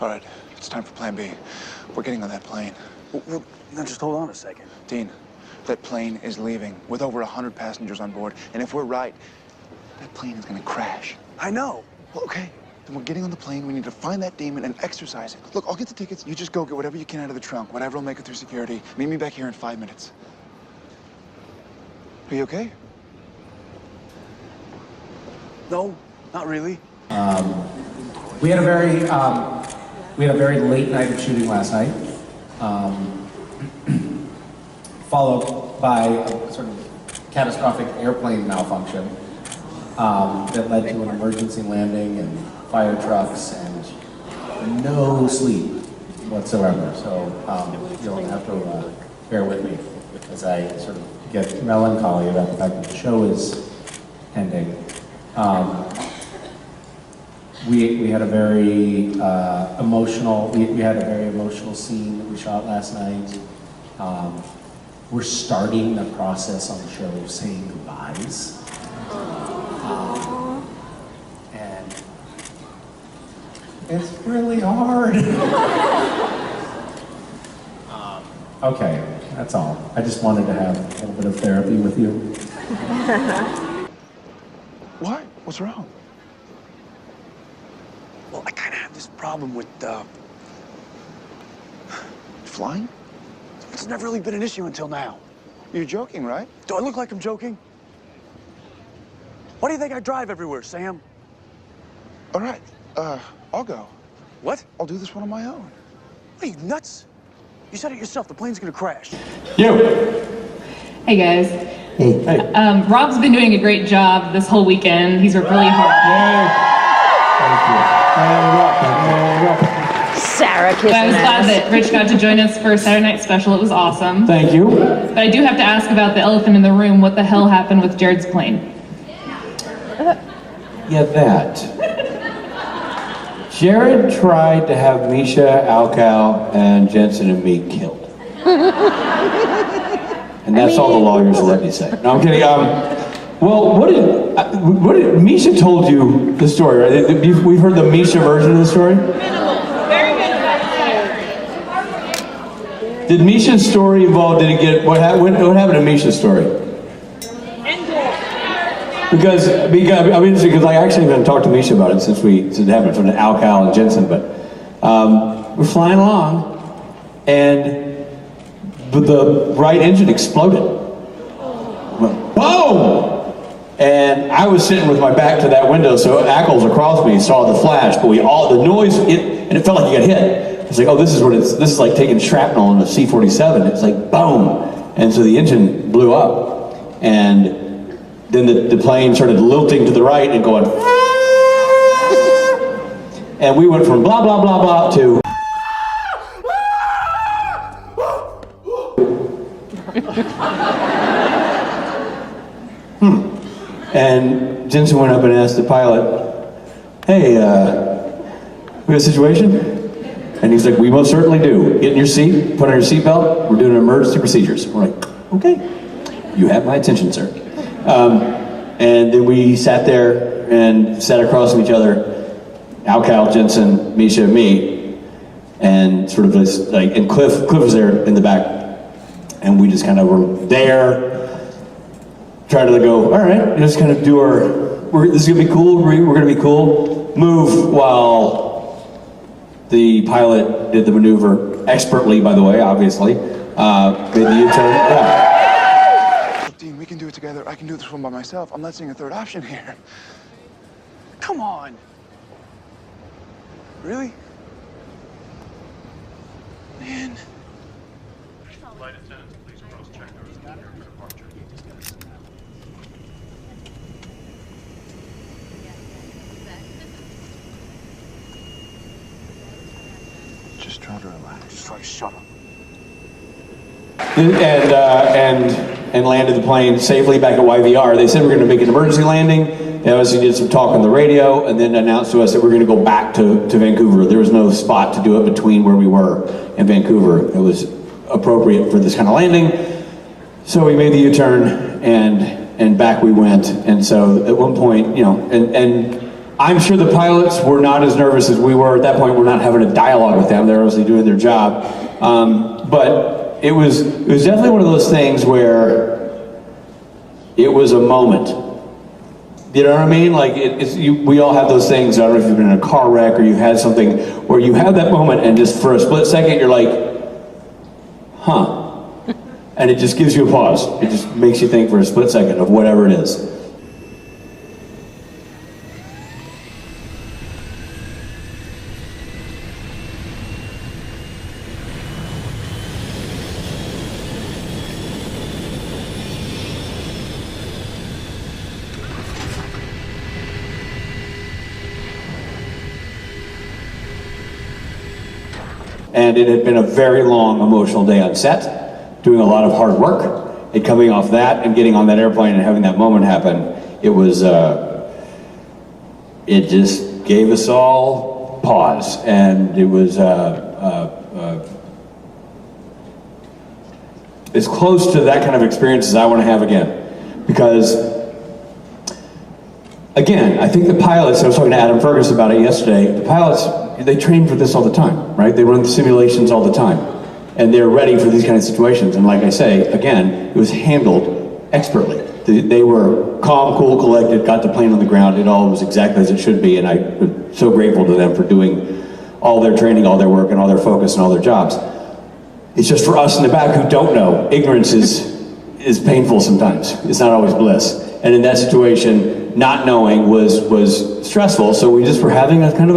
All right, it's time for plan B. We're getting on that plane. Well, now just hold on a second. Dean, that plane is leaving with over 100 passengers on board. And if we're right, that plane is gonna crash. I know. Well, okay, then we're getting on the plane. We need to find that demon and exorcise it. Look, I'll get the tickets. You just go get whatever you can out of the trunk. Whatever will make it through security. Meet me back here in 5 minutes. Are you okay? No, not really. We had a very late night of shooting last night, followed by a sort of catastrophic airplane malfunction that led to an emergency landing and fire trucks and no sleep whatsoever. So you'll have to bear with me as I sort of get melancholy about the fact that the show is ending. We had a very emotional. We had a very emotional scene that we shot last night. We're starting the process on the show of saying goodbyes, and it's really hard. Okay, that's all. I just wanted to have a little bit of therapy with you. What? What's wrong? Well, I kind of have this problem with, Flying? it's never really been an issue until now. You're joking, right? Do I look like I'm joking? Why do you think I drive everywhere, Sam? All right, I'll go. What? I'll do this one on my own. What are you, nuts? You said it yourself, the plane's gonna crash. You! Hey guys. Hey. Rob's been doing a great job this whole weekend. He's worked really hard. Thank you. Sarah kissing But I was glad ass. that Rich got to join us for Saturday Night Special. It was awesome. Thank you. But I do have to ask about the elephant in the room. What the hell happened with Jared's plane? Yeah, that. Jared tried to have Misha, Alcal, and Jensen and me killed. And that's all the lawyers will let me say. No, I'm kidding. Well, what did Misha told you the story, right? We've heard the Misha version of the story? Very good. Did Misha's story involve, what happened to Misha's story? Because I'm interested, because I actually haven't talked to Misha about it since it happened from Alcal and Jensen, but we're flying along, and the right engine exploded. Went, boom! And I was sitting with my back to that window, so Ackles across me saw the flash, but the noise, and it felt like you got hit. It's like, oh, this is like taking shrapnel on a C-47. It's like, boom! And so the engine blew up, and then the plane started lilting to the right and going, and we went from blah, blah, blah, blah to And Jensen went up and asked the pilot, hey, we got a situation? And he's like, we most certainly do. Get in your seat, put on your seatbelt, we're doing emergency procedures. We're like, okay, you have my attention, sir. And then we sat there and sat across from each other, Alcal, Jensen, Misha, me, and sort of just like, and Cliff was there in the back, and we just kind of were there, trying to go, all right, just kind of do this is gonna be cool, we're gonna be cool, move while the pilot did the maneuver, expertly, by the way, obviously, made the U-turn, yeah. Look, Dean, we can do it together. I can do this one by myself. I'm not seeing a third option here. Come on. Really? Man. Flight attendants, please cross-check those for departure. Just try to relax. Just like, shut up. And landed the plane safely back at YVR. They said we're gonna make an emergency landing. They obviously did some talk on the radio and then announced to us that we're gonna go back to Vancouver. There was no spot to do it between where we were and Vancouver. It was appropriate for this kind of landing. So we made the U-turn and back we went. And so at one point, you know, and I'm sure the pilots were not as nervous as we were. At that point, we're not having a dialogue with them. They're obviously doing their job. But it was definitely one of those things where it was a moment. You know what I mean? Like, we all have those things. I don't know if you've been in a car wreck or you've had something where you have that moment and just for a split second, you're like, huh. And it just gives you a pause. It just makes you think for a split second of whatever it is. And it had been a very long emotional day on set, doing a lot of hard work, and coming off that and getting on that airplane and having that moment happen, it was, it just gave us all pause. And it was as close to that kind of experience as I want to have again. Because, again, I think the pilots, I was talking to Adam Fergus about it yesterday, the pilots, they train for this all the time, right? They run the simulations all the time. And they're ready for these kind of situations. And like I say, again, it was handled expertly. They were calm, cool, collected, got the plane on the ground. It all was exactly as it should be. And I'm so grateful to them for doing all their training, all their work, and all their focus and all their jobs. It's just for us in the back who don't know, ignorance is painful sometimes. It's not always bliss. And in that situation, not knowing was stressful. So we just were having a kind of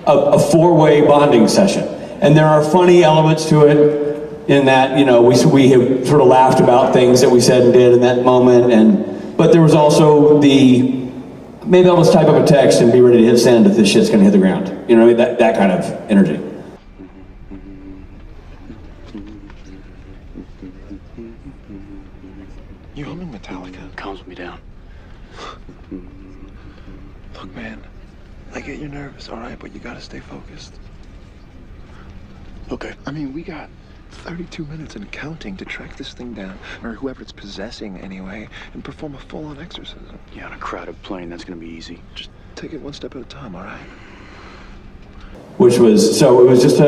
a four-way bonding session. And there are funny elements to it in that, you know, we have sort of laughed about things that we said and did in that moment, but there was also maybe I'll just type up a text and be ready to hit send if this shit's gonna hit the ground. You know, that kind of energy. You humming Metallica? Calms me down. Look, man, I get you're nervous, all right, but you gotta stay focused. Okay. I mean, we got 32 minutes and counting to track this thing down, or whoever it's possessing anyway, and perform a full-on exorcism. Yeah, on a crowded plane, that's gonna be easy. Just take it one step at a time, all right? So it was just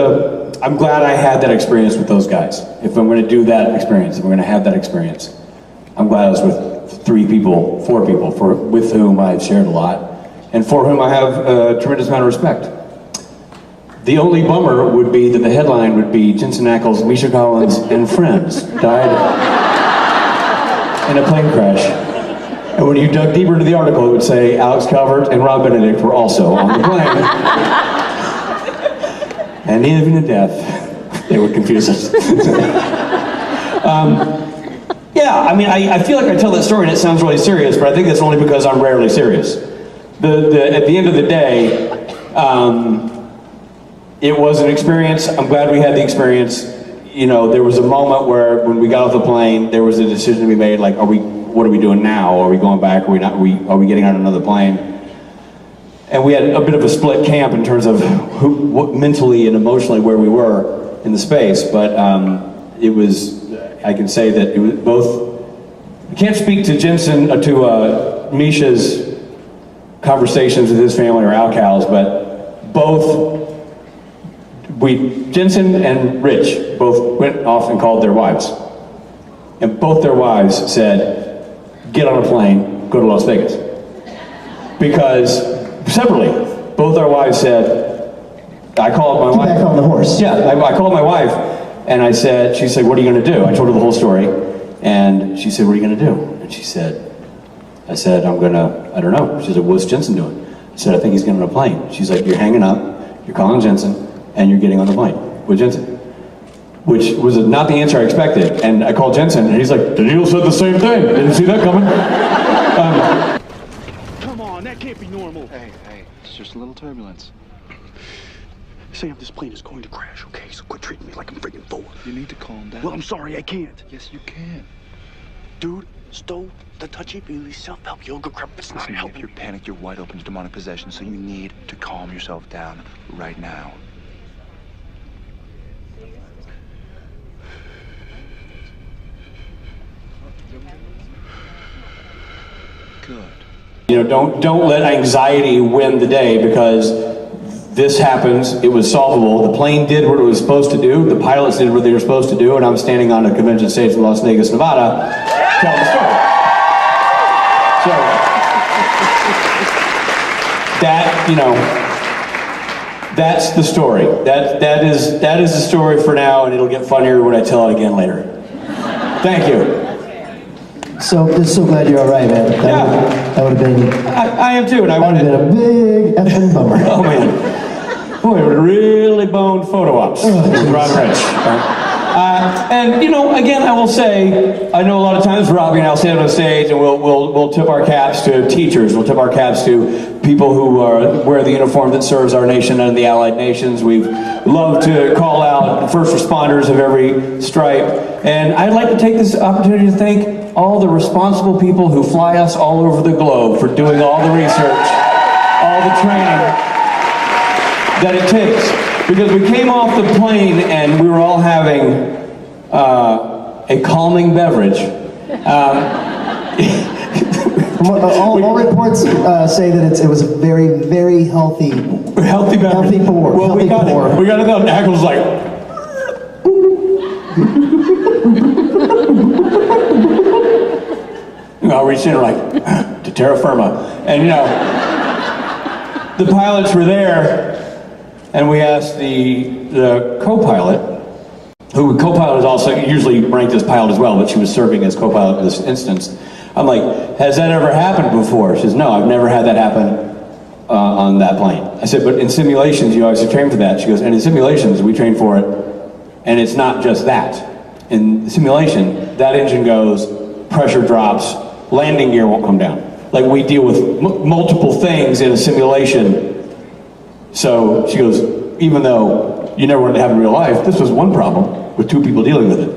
I'm glad I had that experience with those guys. If I'm gonna do that experience, if I'm gonna have that experience, I'm glad I was with 4 people with whom I've shared a lot, and for whom I have a tremendous amount of respect. The only bummer would be that the headline would be Jensen Ackles, Misha and friends died in a plane crash. And when you dug deeper into the article, it would say Alex Calvert and Rob Benedict were also on the plane. And even to death, they would confuse us. Yeah, I mean, I feel like I tell that story and it sounds really serious, but I think that's only because I'm rarely serious. At the end of the day, it was an experience. I'm glad we had the experience. You know, there was a moment where when we got off the plane, there was a decision to be made, like, what are we doing now? Are we going back? Are we getting on another plane? And we had a bit of a split camp in terms of mentally and emotionally where we were in the space, but it was, I can say that it was both, I can't speak to Jensen, to Misha's conversations with his family or Alcal's, but both, Jensen and Rich both went off and called their wives. And both their wives said, get on a plane, go to Las Vegas. Because, separately, both our wives said, I called my wife. Back on the horse. Yeah, I called my wife and she said, what are you gonna do? I told her the whole story. And she said, what are you gonna do? And I said, I don't know. She said, what's Jensen doing? I said, I think he's getting on a plane. She's like, you're hanging up, you're calling Jensen, and you're getting on the plane with Jensen. Which was not the answer I expected. And I called Jensen, and he's like, Daniel said the same thing. Didn't see that coming. Come on, that can't be normal. Hey, it's just a little turbulence. Sam, this plane is going to crash, okay? So quit treating me like I'm freaking Thor. You need to calm down. Well, I'm sorry, I can't. Yes, you can. Dude, stole the touchy-feely self-help yoga crap. It's not Listen, if helping. you're panicked, you're wide open to demonic possession, so you need to calm yourself down right now. Good. You know, don't let anxiety win the day, because this happens, it was solvable. The plane did what it was supposed to do, the pilots did what they were supposed to do, and I'm standing on a convention stage in Las Vegas, Nevada, telling the story. So, that, you know, that's the story. That is the story for now, and it'll get funnier when I tell it again later. Thank you. So, just so glad you're all right, man. That would have been... I am too, and I would wanted... have been a big effing bummer. Oh, man. Boy, it really boned photo ops with Ron Rich. And, you know, again, I will say, I know a lot of times Robbie and I'll stand on stage and we'll tip our caps to teachers, we'll tip our caps to people who wear the uniform that serves our nation and the allied nations. We love to call out first responders of every stripe. And I'd like to take this opportunity to thank all the responsible people who fly us all over the globe for doing all the research, all the training that it takes. Because we came off the plane and we were all having a calming beverage. All reports say that it was a very, very healthy beverage. Healthy pour. Well, we got it out, and Ackles like... I'll reach in like, to terra firma. And you know, the pilots were there, and we asked the co-pilot, who co-pilot is also usually ranked as pilot as well, but she was serving as co-pilot in this instance. I'm like, has that ever happened before? She says, no, I've never had that happen on that plane. I said, but in simulations, you obviously train for that. She goes, and in simulations, we train for it, and it's not just that. In simulation, that engine goes, pressure drops, landing gear won't come down. Like, we deal with multiple things in a simulation. So she goes, even though you never want to have in real life, this was one problem with two people dealing with it.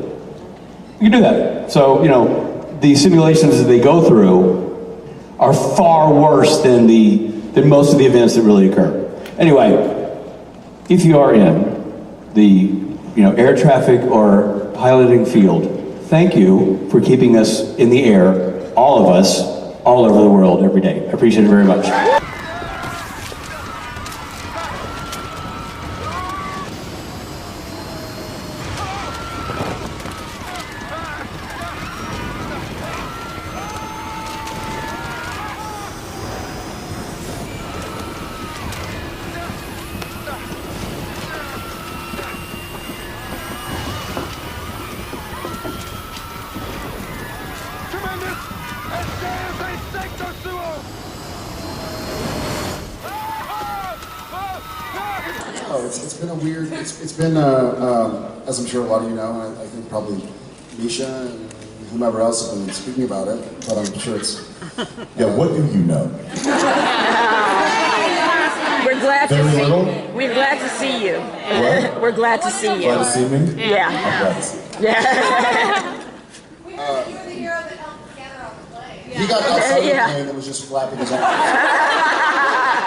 You can do that. So, you know, the simulations that they go through are far worse than most of the events that really occur. Anyway, if you are in the air traffic or piloting field, thank you for keeping us in the air, all of us, all over the world every day. I appreciate it very much. It's been a weird, it's been, as I'm sure a lot of you know, and I think probably Misha and whomever else have been speaking about it, but I'm sure it's... Yeah, what do you know? We're glad Very to see little? you. We're glad to see you. What? We're glad to see you. Glad to see me? Yeah. I'm glad to see you. Yeah. You were the hero that held together on the plane. He got outside the plane and was just flapping his arms.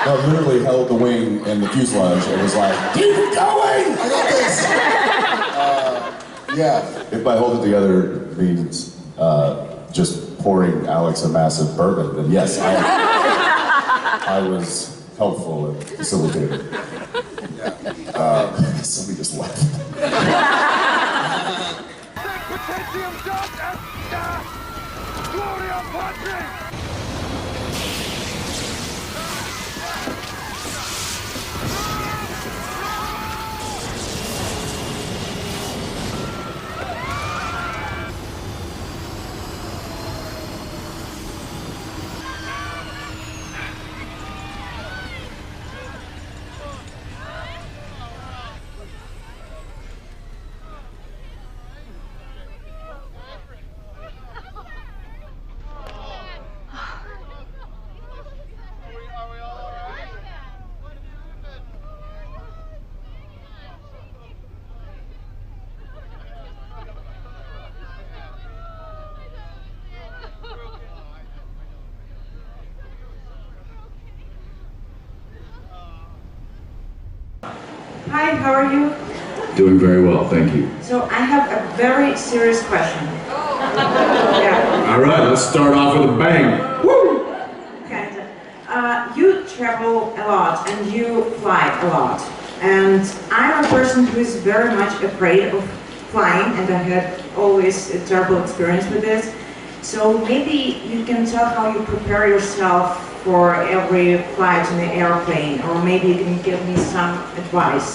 No, literally held the wing and the fuselage. It was like, keep it going! I got this! Yeah. If by hold it together means just pouring Alex a massive bourbon, then yes, I was helpful and facilitated. Somebody just left. Hi, how are you? Doing very well, thank you. So I have a very serious question. Yeah. All right, let's start off with a bang. Woo! Kinda. You travel a lot and you fly a lot. And I'm a person who is very much afraid of flying, and I had always a terrible experience with this. So maybe you can tell how you prepare yourself for every flight in the airplane, or maybe you can give me some advice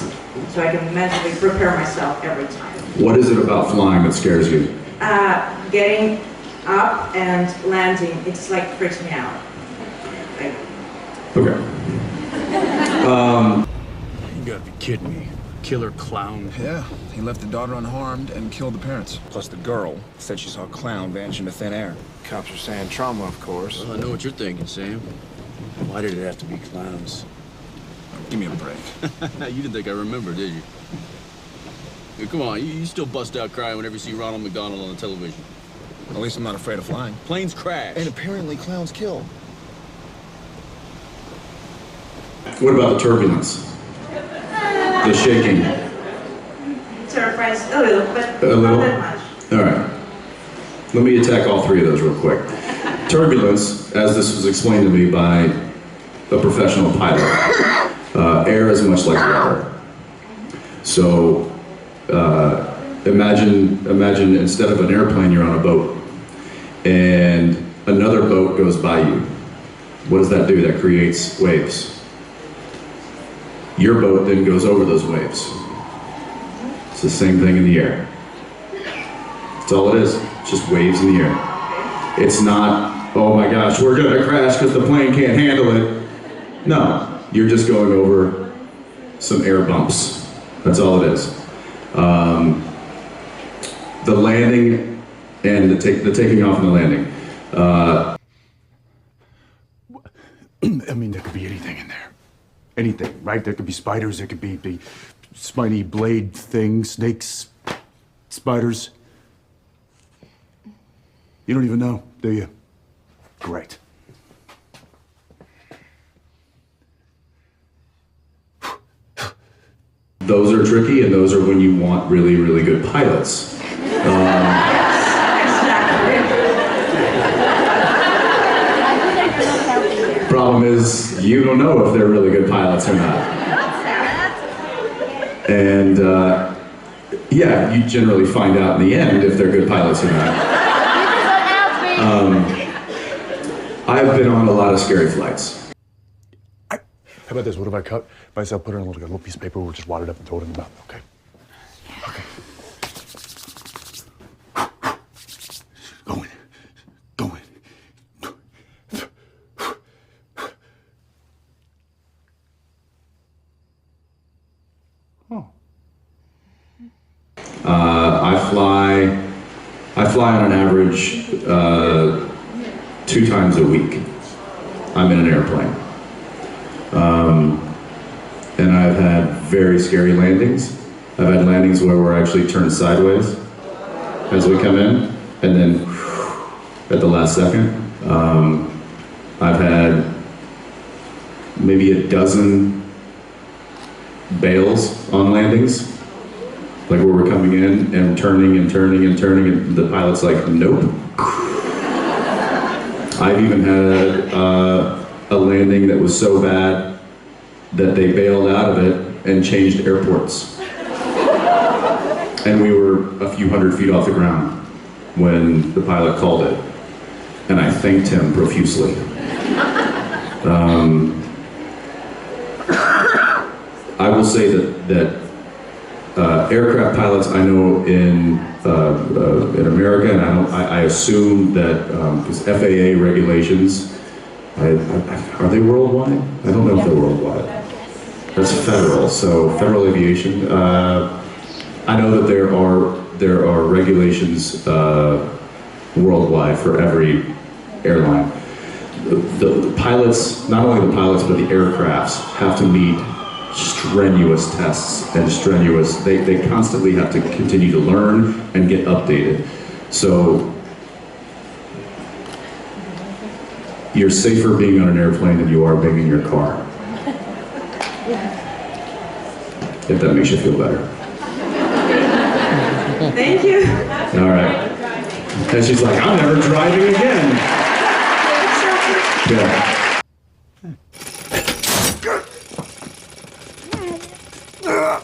so I can mentally prepare myself every time. What is it about flying that scares you? Getting up and landing, it's like freaks me out. Like, Okay. You gotta be kidding me. Killer clown. Yeah, he left the daughter unharmed and killed the parents. Plus the girl said she saw a clown vanish into thin air. Cops are saying trauma, of course. Well, I know what you're thinking, Sam. Why did it have to be clowns? Give me a break. You didn't think I remember, did you? Hey, come on, you still bust out crying whenever you see Ronald McDonald on the television. At least I'm not afraid of flying. Planes crash. And apparently clowns kill. What about the turbulence? The shaking? terrifies a little, but A little? not that much. All right. Let me attack all three of those real quick. Turbulence, as this was explained to me by a professional pilot, air is much like water. So imagine instead of an airplane, you're on a boat, and another boat goes by you. What does that do? That creates waves. Your boat then goes over those waves. It's the same thing in the air. That's all it is. It's just waves in the air. It's not, oh my gosh, we're gonna crash because the plane can't handle it. No, you're just going over some air bumps. That's all it is. The landing and the taking off and the landing. I mean, there could be anything in there. Anything, right? There could be spiders, there could be the spiny blade things, snakes, spiders. You don't even know, do you? Great. Those are tricky, and those are when you want really, really good pilots. Problem is, you don't know if they're really good pilots or not. And yeah, you generally find out in the end if they're good pilots or not. I've been on a lot of scary flights. How about this? What if I cut myself, put it on a little piece of paper, we'll just wad it up and throw it in the mouth, okay? Okay. Going. I fly on an average 2 times a week. I'm in an airplane. And I've had very scary landings. I've had landings where we're actually turned sideways as we come in, and then at the last second. I've had maybe a dozen bails on landings, like where we're coming in and turning and turning and turning, and the pilot's like, nope. I've even had a landing that was so bad that they bailed out of it and changed airports. And we were a few hundred feet off the ground when the pilot called it. And I thanked him profusely. I will say that aircraft pilots I know in America, and I assume that because FAA regulations, are they worldwide? I don't know if they're worldwide. That's federal, so federal aviation. I know that there are regulations worldwide for every airline. The pilots, not only the pilots, but the aircrafts have to meet strenuous tests and they constantly have to continue to learn and get updated. So you're safer being on an airplane than you are being in your car. If that makes you feel better. Thank you. All right. And she's like, I'm never driving again. Yeah. Ah!